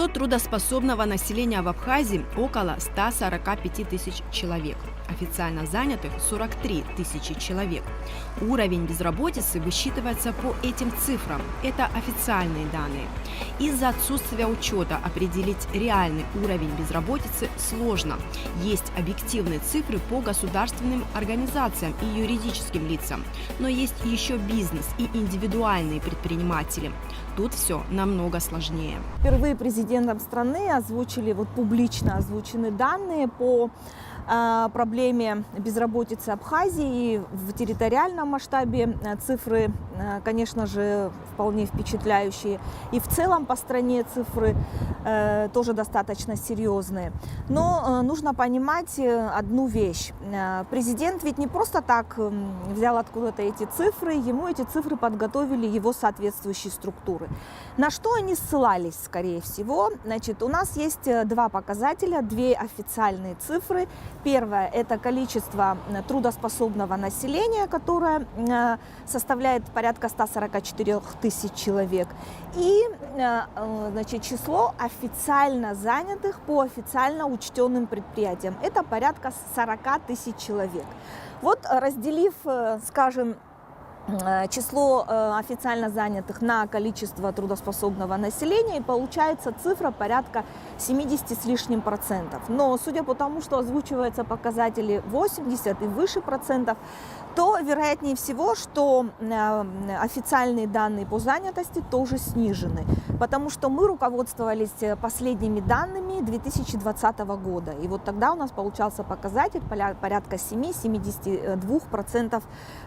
Число трудоспособного населения в Абхазии около 145 тысяч человек. Официально занятых 43 тысячи человек. Уровень безработицы высчитывается по этим цифрам. Это официальные данные. Из-за отсутствия учета определить реальный уровень безработицы сложно. Есть объективные цифры по государственным организациям и юридическим лицам. Но есть еще бизнес и индивидуальные предприниматели. Тут все намного сложнее. Впервые президентом страны публично озвучены данные по проблеме безработицы Абхазии. В территориальном масштабе цифры, конечно же, вполне впечатляющие. И в целом по стране цифры тоже достаточно серьезные. Но нужно понимать одну вещь. Президент ведь не просто так взял откуда-то эти цифры, ему эти цифры подготовили его соответствующие структуры. На что они ссылались, скорее всего? Значит, у нас есть два показателя, две официальные цифры. Первое – это количество трудоспособного населения, которое составляет порядка 144 тысяч человек. И число официально занятых по официально учтенным предприятиям. Это порядка 40 тысяч человек. Вот разделив, скажем, число официально занятых на количество трудоспособного населения, и получается цифра порядка 70 с лишним процентов. Но судя по тому, что озвучиваются показатели 80 и выше процентов, то вероятнее всего, что официальные данные по занятости тоже снижены. Потому что мы руководствовались последними данными 2020 года. И вот тогда у нас получался показатель порядка 7-72%,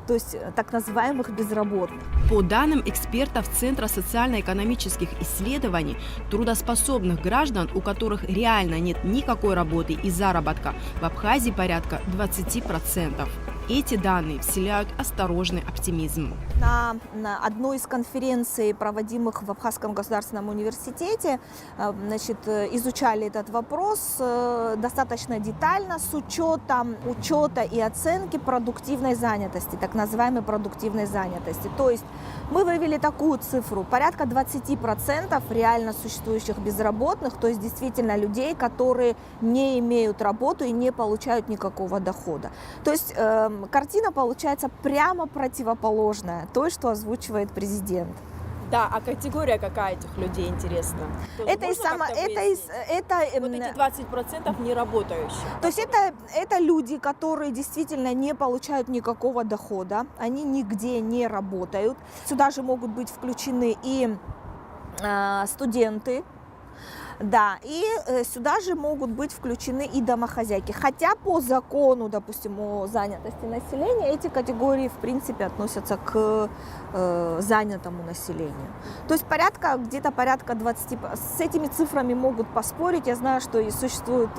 то есть так называемых безработных. По данным экспертов Центра социально-экономических исследований, трудоспособных граждан, у которых реально нет никакой работы и заработка, в Абхазии порядка 20%. Эти данные вселяют осторожный оптимизм. На одной из конференций, проводимых в Абхазском государственном университете, изучали этот вопрос достаточно детально с учетом учета и оценки продуктивной занятости, так называемой продуктивной занятости. То есть мы вывели такую цифру: порядка 20% реально существующих безработных, то есть действительно людей, которые не имеют работу и не получают никакого дохода. То есть картина получается прямо противоположная той, что озвучивает президент. Да, а категория какая этих людей, интересно? Это эти 20% не работающих. То есть это люди, которые действительно не получают никакого дохода, они нигде не работают. Сюда же могут быть включены и студенты. Да, и сюда же могут быть включены и домохозяйки. Хотя по закону, допустим, о занятости населения, эти категории, в принципе, относятся к занятому населению. То есть где-то порядка 20. С этими цифрами могут поспорить. Я знаю, что и существуют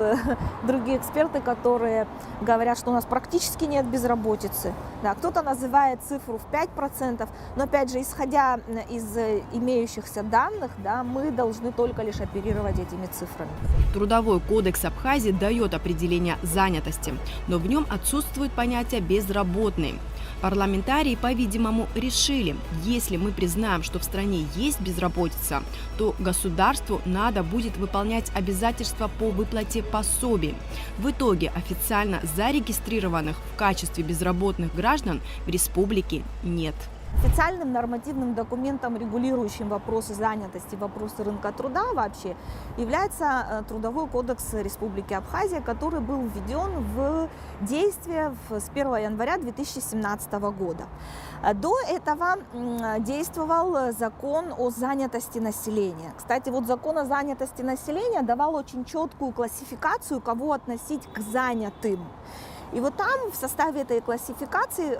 другие эксперты, которые говорят, что у нас практически нет безработицы. Да, кто-то называет цифру в 5%, но, опять же, исходя из имеющихся данных, да, мы должны только лишь оперировать этими цифрами. Трудовой кодекс Абхазии дает определение занятости, но в нем отсутствует понятие «безработный». Парламентарии, по-видимому, решили, если мы признаем, что в стране есть безработица, то государству надо будет выполнять обязательства по выплате пособий. В итоге официально зарегистрированных в качестве безработных граждан в республике нет. Официальным нормативным документом, регулирующим вопросы занятости, вопросы рынка труда вообще, является Трудовой кодекс Республики Абхазия, который был введен в действие с 1 января 2017 года. До этого действовал закон о занятости населения. Кстати, вот закон о занятости населения давал очень четкую классификацию, кого относить к занятым. И вот там в составе этой классификации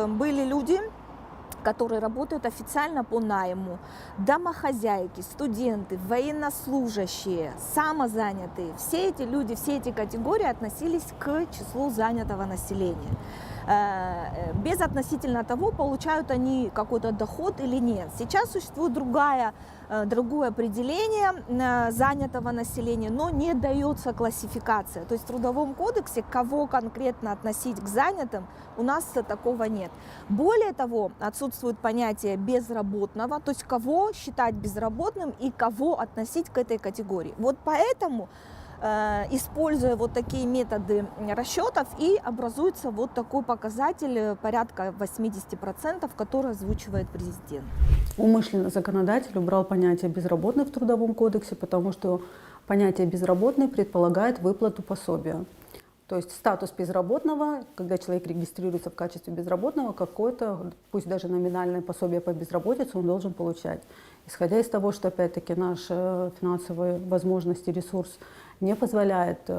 были люди, которые работают официально по найму, домохозяйки, студенты, военнослужащие, самозанятые. Все эти люди, все эти категории относились к числу занятого населения. безотносительно того, получают они какой-то доход или нет. Сейчас существует другое определение занятого населения, но не дается классификация. То есть в Трудовом кодексе, кого конкретно относить к занятым, у нас такого нет. Более того, отсутствует понятие безработного, то есть кого считать безработным и кого относить к этой категории. Вот поэтому, используя вот такие методы расчетов, и образуется вот такой показатель порядка 80%, который озвучивает президент. Умышленно законодатель убрал понятие «безработный» в Трудовом кодексе, потому что понятие «безработный» предполагает выплату пособия. То есть статус безработного, когда человек регистрируется в качестве безработного, какое-то, пусть даже номинальное пособие по безработице он должен получать. Исходя из того, что опять-таки наши финансовые возможности, ресурс не позволяет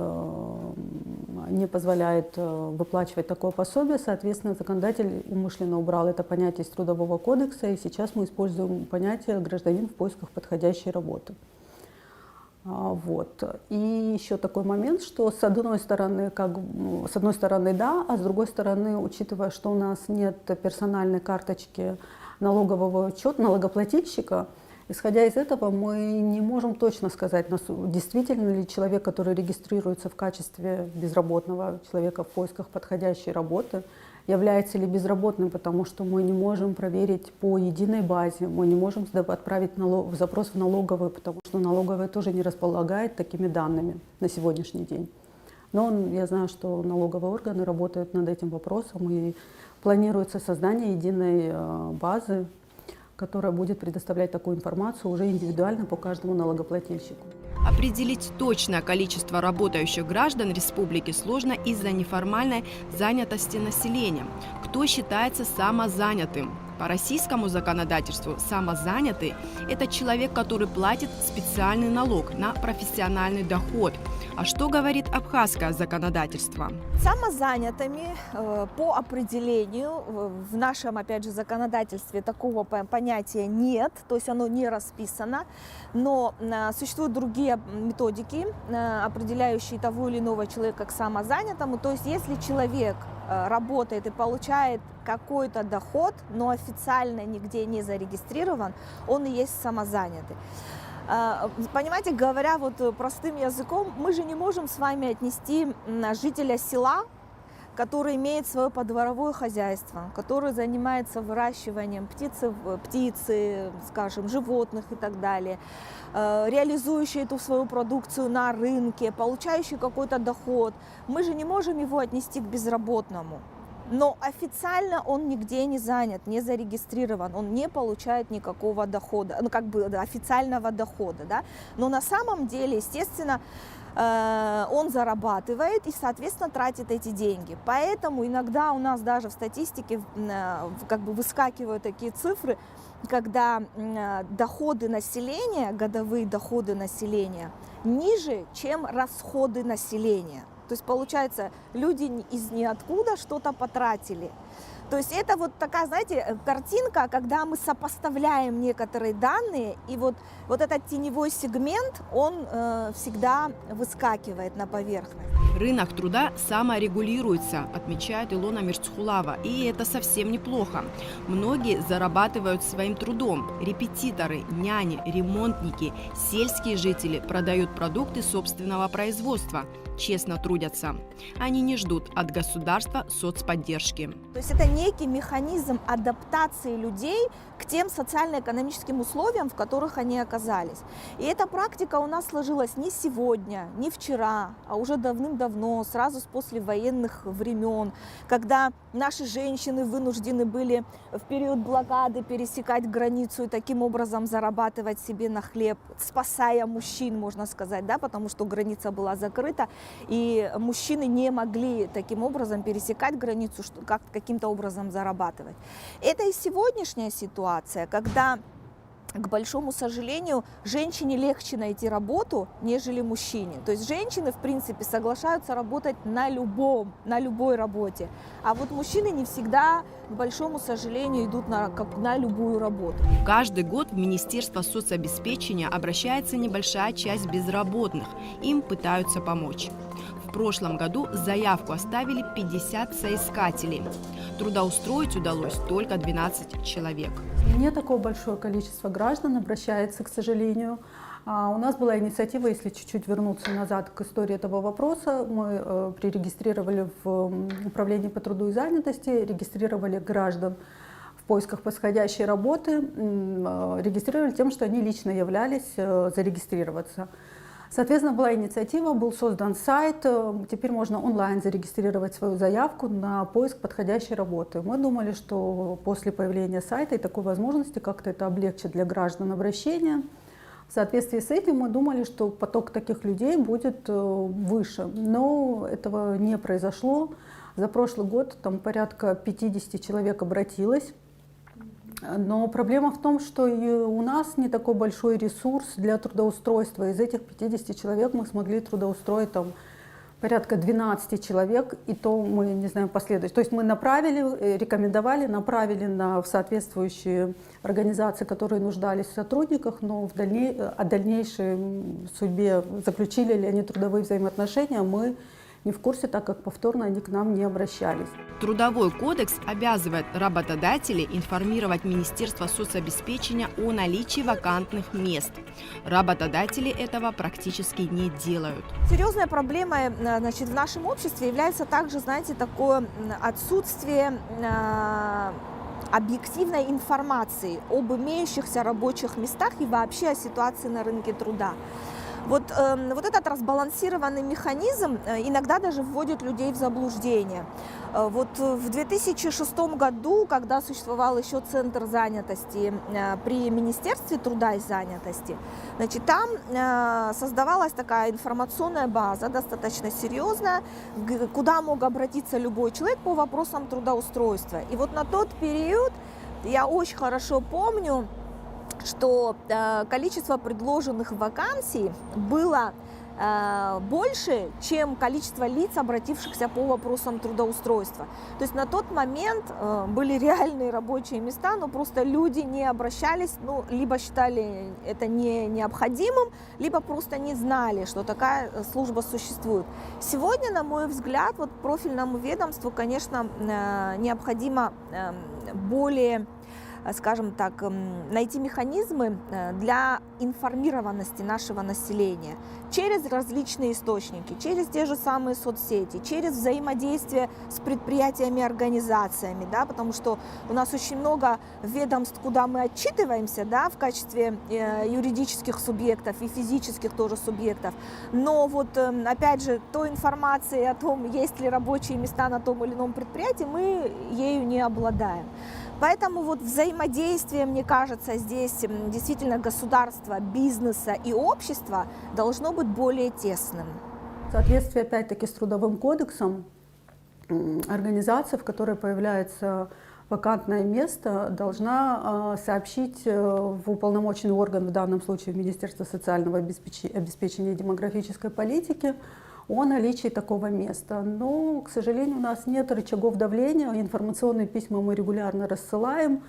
выплачивать такое пособие, соответственно, законодатель умышленно убрал это понятие из Трудового кодекса, и сейчас мы используем понятие «гражданин в поисках подходящей работы». Вот. И еще такой момент, что с одной стороны да, а с другой стороны, учитывая, что у нас нет персональной карточки налогового учета, налогоплательщика, исходя из этого, мы не можем точно сказать, действительно ли человек, который регистрируется в качестве безработного человека в поисках подходящей работы, является ли безработным, потому что мы не можем проверить по единой базе, мы не можем отправить запрос в налоговую, потому что налоговая тоже не располагает такими данными на сегодняшний день. Но я знаю, что налоговые органы работают над этим вопросом, и планируется создание единой базы, которая будет предоставлять такую информацию уже индивидуально по каждому налогоплательщику. Определить точное количество работающих граждан республики сложно из-за неформальной занятости населения. Кто считается самозанятым? По российскому законодательству самозанятый – это человек, который платит специальный налог на профессиональный доход. А что говорит абхазское законодательство? Самозанятыми по определению в нашем, опять же, законодательстве такого понятия нет, то есть оно не расписано, но существуют другие методики, определяющие того или иного человека как самозанятому. То есть если человек работает и получает какой-то доход, но официально нигде не зарегистрирован, он и есть самозанятый. Понимаете, говоря вот простым языком, мы же не можем с вами отнести жителя села, который имеет свое подворовое хозяйство, который занимается выращиванием птицы, скажем, животных и так далее, реализующий эту свою продукцию на рынке, получающий какой-то доход. Мы же не можем его отнести к безработному. Но официально он нигде не занят, не зарегистрирован, он не получает никакого дохода, официального дохода, да? Но на самом деле, естественно, он зарабатывает и, соответственно, тратит эти деньги. Поэтому иногда у нас даже в статистике выскакивают такие цифры, когда доходы населения, годовые доходы населения ниже, чем расходы населения. То есть, получается, люди из ниоткуда что-то потратили. То есть это вот такая, знаете, картинка, когда мы сопоставляем некоторые данные, и вот этот теневой сегмент, он всегда выскакивает на поверхность. Рынок труда саморегулируется, отмечает Илона Мирцхулава, и это совсем неплохо. Многие зарабатывают своим трудом. Репетиторы, няни, ремонтники, сельские жители продают продукты собственного производства, честно трудятся. Они не ждут от государства соцподдержки. То есть это некий механизм адаптации людей к тем социально-экономическим условиям, в которых они оказались. И эта практика у нас сложилась не сегодня, не вчера, а уже давным-давно, сразу с послевоенных времен, когда наши женщины вынуждены были в период блокады пересекать границу и таким образом зарабатывать себе на хлеб, спасая мужчин, можно сказать, да, потому что граница была закрыта, и мужчины не могли таким образом пересекать границу, каким-то образом зарабатывать. Это и сегодняшняя ситуация, когда, к большому сожалению, женщине легче найти работу, нежели мужчине. То есть женщины, в принципе, соглашаются работать на любой работе, а вот мужчины не всегда, к большому сожалению, идут на любую работу. Каждый год в Министерство соцобеспечения обращается небольшая часть безработных. Им пытаются помочь. В прошлом году заявку оставили 50 соискателей. Трудоустроить удалось только 12 человек. Не такое большое количество граждан обращается, к сожалению. У нас была инициатива, если чуть-чуть вернуться назад к истории этого вопроса, мы прирегистрировали в Управлении по труду и занятости, регистрировали граждан в поисках подходящей работы, регистрировали тем, что они лично являлись зарегистрироваться. Соответственно, была инициатива, был создан сайт, теперь можно онлайн зарегистрировать свою заявку на поиск подходящей работы. Мы думали, что после появления сайта и такой возможности как-то это облегчит для граждан обращение. В соответствии с этим мы думали, что поток таких людей будет выше, но этого не произошло. За прошлый год там порядка 50 человек обратилось. Но проблема в том, что и у нас не такой большой ресурс для трудоустройства. Из этих 50 человек мы смогли трудоустроить там порядка 12 человек, и то мы не знаем последующие. То есть мы направили, рекомендовали, направили в соответствующие организации, которые нуждались в сотрудниках, но о дальнейшей судьбе, заключили ли они трудовые взаимоотношения, мы не в курсе, так как повторно они к нам не обращались. Трудовой кодекс обязывает работодателей информировать Министерство соцобеспечения о наличии вакантных мест. Работодатели этого практически не делают. Серьезной проблемой, значит, в нашем обществе является также, знаете, такое отсутствие объективной информации об имеющихся рабочих местах и вообще о ситуации на рынке труда. Вот этот разбалансированный механизм иногда даже вводит людей в заблуждение. Вот в 2006 году, когда существовал еще Центр занятости при Министерстве труда и занятости, значит, там создавалась такая информационная база, достаточно серьезная, куда мог обратиться любой человек по вопросам трудоустройства. И вот на тот период я очень хорошо помню, что количество предложенных вакансий было больше, чем количество лиц, обратившихся по вопросам трудоустройства. То есть на тот момент были реальные рабочие места, но просто люди не обращались, либо считали это не необходимым, либо просто не знали, что такая служба существует. Сегодня, на мой взгляд, вот профильному ведомству, конечно, необходимо более, скажем так, найти механизмы для информированности нашего населения через различные источники, через те же самые соцсети, через взаимодействие с предприятиями, организациями, да, потому что у нас очень много ведомств, куда мы отчитываемся, да, в качестве юридических субъектов и физических тоже субъектов, но вот опять же той информации о том, есть ли рабочие места на том или ином предприятии, мы ею не обладаем. Поэтому вот взаимодействие, мне кажется, здесь действительно государства, бизнеса и общества должно быть более тесным. В соответствии, опять-таки, с Трудовым кодексом, организация, в которой появляется вакантное место, должна сообщить в уполномоченный орган, в данном случае в Министерство социального обеспечения и демографической политики, о наличии такого места. Но, к сожалению, у нас нет рычагов давления, информационные письма мы регулярно рассылаем,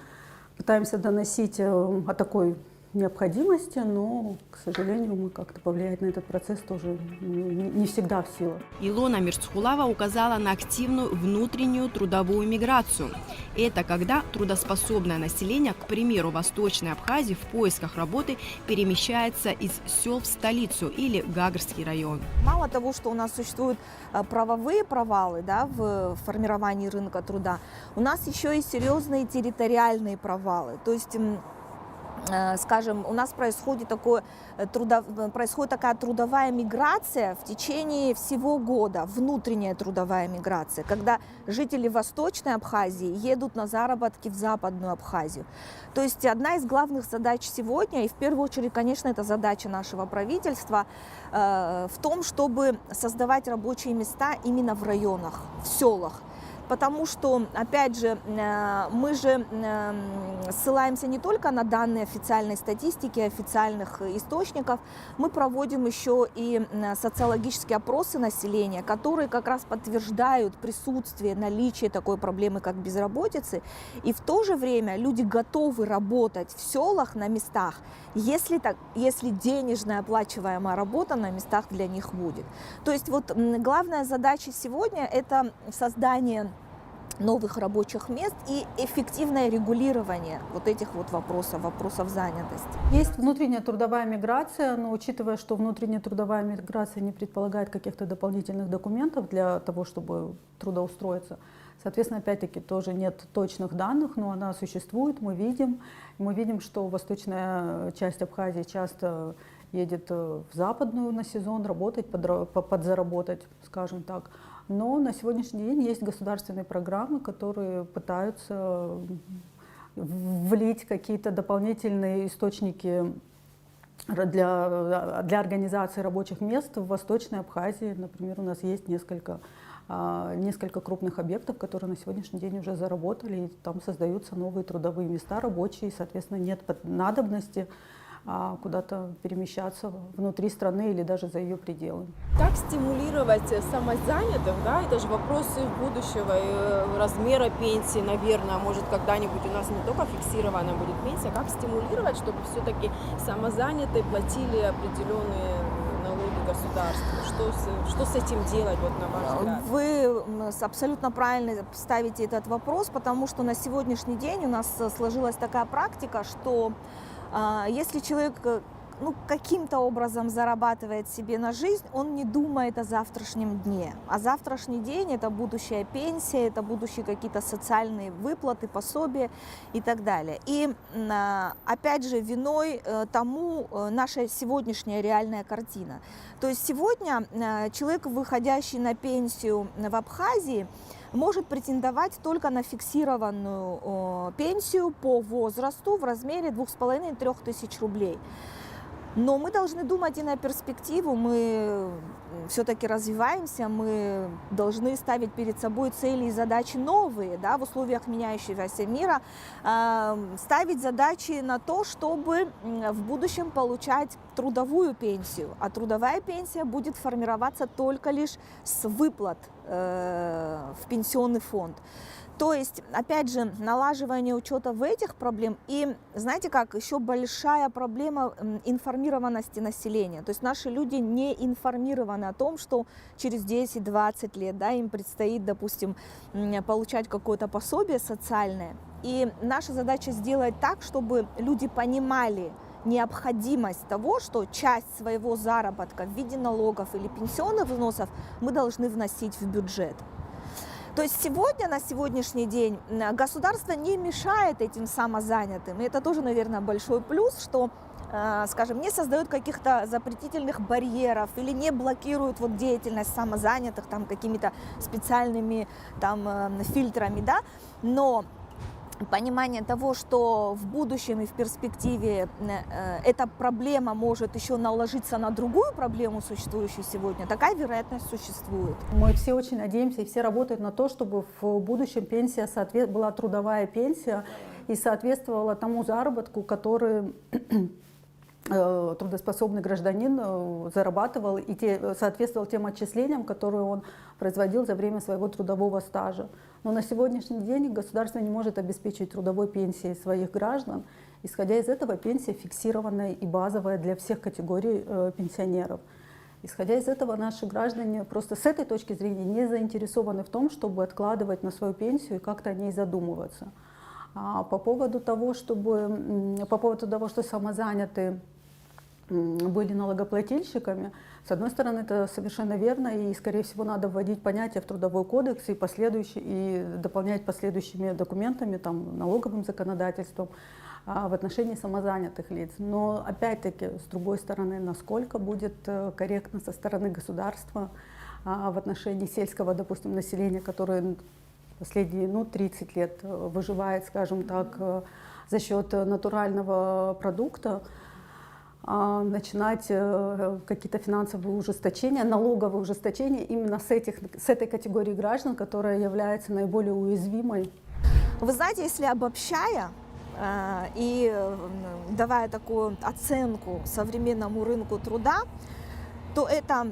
пытаемся доносить о такой необходимости, но, к сожалению, мы как-то повлиять на этот процесс тоже не всегда в силах. Илона Мирцхулава указала на активную внутреннюю трудовую миграцию. Это когда трудоспособное население, к примеру, Восточной Абхазии, в поисках работы перемещается из сел в столицу или Гагрский район. Мало того, что у нас существуют правовые провалы, да, в формировании рынка труда, у нас еще и серьезные территориальные провалы. То есть, скажем, у нас происходит такая трудовая миграция в течение всего года, внутренняя трудовая миграция, когда жители Восточной Абхазии едут на заработки в Западную Абхазию. То есть одна из главных задач сегодня, и в первую очередь, конечно, это задача нашего правительства, в том, чтобы создавать рабочие места именно в районах, в селах. потому что, опять же, мы же ссылаемся не только на данные официальной статистики, официальных источников, мы проводим еще и социологические опросы населения, которые как раз подтверждают присутствие, наличие такой проблемы, как безработицы, и в то же время люди готовы работать в селах на местах, если денежная оплачиваемая работа на местах для них будет. То есть вот главная задача сегодня – это создание новых рабочих мест и эффективное регулирование вот этих вот вопросов занятости. Есть внутренняя трудовая миграция, но учитывая, что внутренняя трудовая миграция не предполагает каких-то дополнительных документов для того, чтобы трудоустроиться, соответственно, опять-таки тоже нет точных данных, но она существует, мы видим, что восточная часть Абхазии часто едет в западную на сезон работать, подзаработать, скажем так. Но на сегодняшний день есть государственные программы, которые пытаются влить какие-то дополнительные источники для организации рабочих мест в Восточной Абхазии. Например, у нас есть несколько крупных объектов, которые на сегодняшний день уже заработали, и там создаются новые трудовые места рабочие, и, соответственно, нет надобности куда-то перемещаться внутри страны или даже за ее пределы. Как стимулировать самозанятых, да, это же вопросы будущего, размера пенсии, наверное, может когда-нибудь у нас не только фиксированная будет пенсия, как стимулировать, чтобы все-таки самозанятые платили определенные налоги государству? Что с этим делать, вот, на ваш взгляд? Вы абсолютно правильно ставите этот вопрос, потому что на сегодняшний день у нас сложилась такая практика, что если человек каким-то образом зарабатывает себе на жизнь, он не думает о завтрашнем дне. А завтрашний день – это будущая пенсия, это будущие какие-то социальные выплаты, пособия и так далее. И опять же виной тому наша сегодняшняя реальная картина. То есть сегодня человек, выходящий на пенсию в Абхазии, может претендовать только на фиксированную пенсию по возрасту в размере 2500–3000 тысяч рублей. Но мы должны думать и на перспективу, мы все-таки развиваемся, мы должны ставить перед собой цели и задачи новые, да, в условиях меняющегося мира, ставить задачи на то, чтобы в будущем получать трудовую пенсию, а трудовая пенсия будет формироваться только лишь с выплат в пенсионный фонд. То есть, опять же, налаживание учета в этих проблем и, знаете как, еще большая проблема информированности населения. То есть наши люди не информированы о том, что через 10-20 лет, да, им предстоит, допустим, получать какое-то пособие социальное. И наша задача сделать так, чтобы люди понимали необходимость того, что часть своего заработка в виде налогов или пенсионных взносов мы должны вносить в бюджет. То есть сегодня, на сегодняшний день, государство не мешает этим самозанятым. И это тоже, наверное, большой плюс, что, скажем, не создает каких-то запретительных барьеров или не блокирует вот деятельность самозанятых там какими-то специальными там фильтрами, да, но понимание того, что в будущем и в перспективе эта проблема может еще наложиться на другую проблему, существующую сегодня, такая вероятность существует. Мы все очень надеемся и все работают на то, чтобы в будущем пенсия была трудовая пенсия и соответствовала тому заработку, который трудоспособный гражданин зарабатывал и соответствовал тем отчислениям, которые он производил за время своего трудового стажа. Но на сегодняшний день государство не может обеспечить трудовой пенсией своих граждан. Исходя из этого, пенсия фиксированная и базовая для всех категорий пенсионеров. Исходя из этого, наши граждане просто с этой точки зрения не заинтересованы в том, чтобы откладывать на свою пенсию и как-то о ней задумываться. А по поводу того, что самозанятые были налогоплательщиками, с одной стороны, это совершенно верно, и, скорее всего, надо вводить понятие в Трудовой кодекс и дополнять последующими документами, там, налоговым законодательством в отношении самозанятых лиц. Но, опять-таки, с другой стороны, насколько будет корректно со стороны государства в отношении сельского, допустим, населения, которое последние 30 лет выживает, скажем так, за счет натурального продукта, начинать какие-то финансовые ужесточения, налоговые ужесточения именно с этой категории граждан, которая является наиболее уязвимой. Вы знаете, если обобщая и давая такую оценку современному рынку труда, то это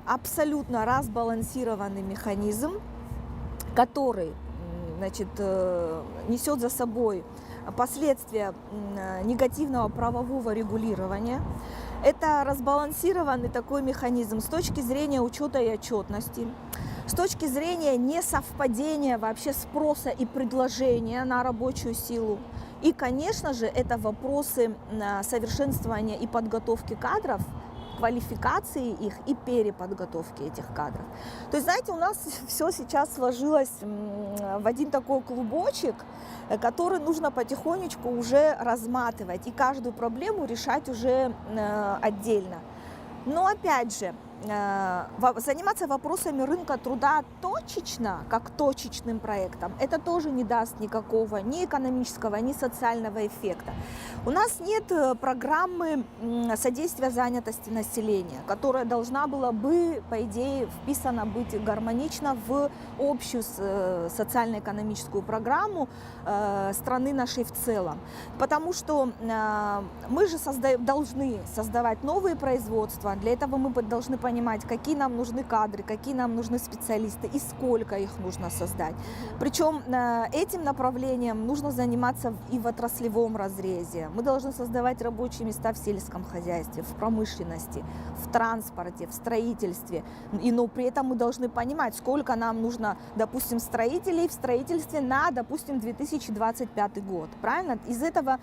абсолютно разбалансированный механизм, который, значит, несет за собой последствия негативного правового регулирования. Это разбалансированный такой механизм с точки зрения учета и отчетности, с точки зрения несовпадения вообще спроса и предложения на рабочую силу. И, конечно же, это вопросы совершенствования и подготовки кадров, квалификации их и переподготовки этих кадров. То есть, знаете, у нас все сейчас сложилось в один такой клубочек, который нужно потихонечку уже разматывать и каждую проблему решать уже отдельно. Но опять же, заниматься вопросами рынка труда точечно, как точечным проектом, это тоже не даст никакого ни экономического, ни социального эффекта. У нас нет программы содействия занятости населения, которая должна была бы, по идее, вписана быть гармонично в общую социально-экономическую программу страны нашей в целом. Потому что мы же должны создавать новые производства, для этого мы должны понимать, какие нам нужны кадры, какие нам нужны специалисты и сколько их нужно создать. Причем этим направлением нужно заниматься и в отраслевом разрезе. Мы должны создавать рабочие места в сельском хозяйстве, в промышленности, в транспорте, в строительстве. Но при этом мы должны понимать, сколько нам нужно, допустим, строителей в строительстве на, допустим, 2025 год. Правильно? Из этого,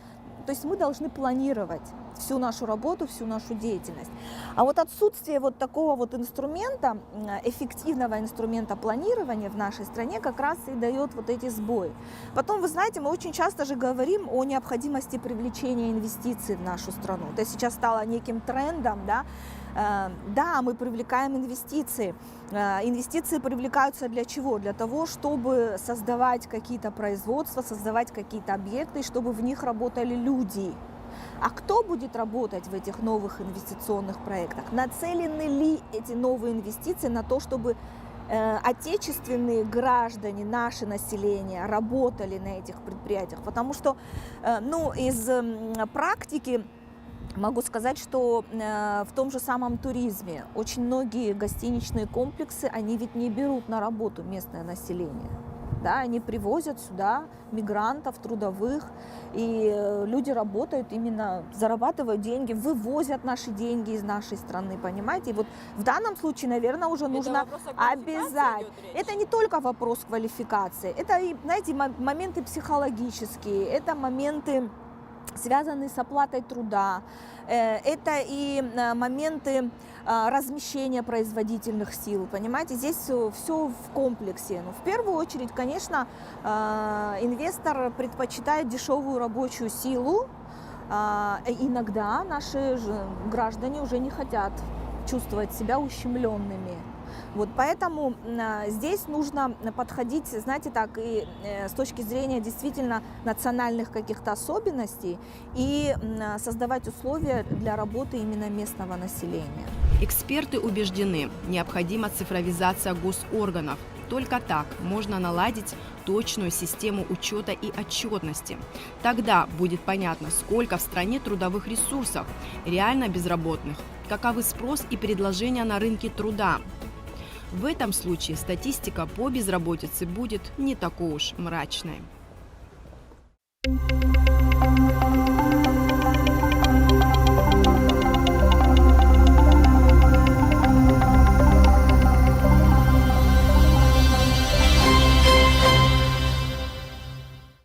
то есть мы должны планировать всю нашу работу, всю нашу деятельность. А вот отсутствие вот такого вот инструмента, эффективного инструмента планирования в нашей стране как раз и дает вот эти сбои. Потом, вы знаете, мы очень часто же говорим о необходимости привлечения инвестиций в нашу страну. Это сейчас стало неким трендом, да. Да, мы привлекаем инвестиции. Инвестиции привлекаются для чего? Для того, чтобы создавать какие-то производства, создавать какие-то объекты, чтобы в них работали люди. А кто будет работать в этих новых инвестиционных проектах? Нацелены ли эти новые инвестиции на то, чтобы отечественные граждане, наше население работали на этих предприятиях? Потому что, из практики могу сказать, что в том же самом туризме очень многие гостиничные комплексы, они ведь не берут на работу местное население. Да, они привозят сюда мигрантов, трудовых, и люди работают именно, зарабатывают деньги, вывозят наши деньги из нашей страны, понимаете? И вот в данном случае, наверное, уже нужно обязать. Это не только вопрос квалификации, это, знаете, моменты психологические, это моменты, связанные с оплатой труда, это и моменты размещения производительных сил, понимаете, здесь все в комплексе. Но в первую очередь, конечно, инвестор предпочитает дешевую рабочую силу. Иногда наши граждане уже не хотят чувствовать себя ущемленными. Вот поэтому здесь нужно подходить, знаете, так и с точки зрения действительно национальных каких-то особенностей и создавать условия для работы именно местного населения. Эксперты убеждены, необходима цифровизация госорганов. Только так можно наладить точную систему учета и отчетности. Тогда будет понятно, сколько в стране трудовых ресурсов, реально безработных, каковы спрос и предложения на рынке труда. В этом случае статистика по безработице будет не такой уж мрачной.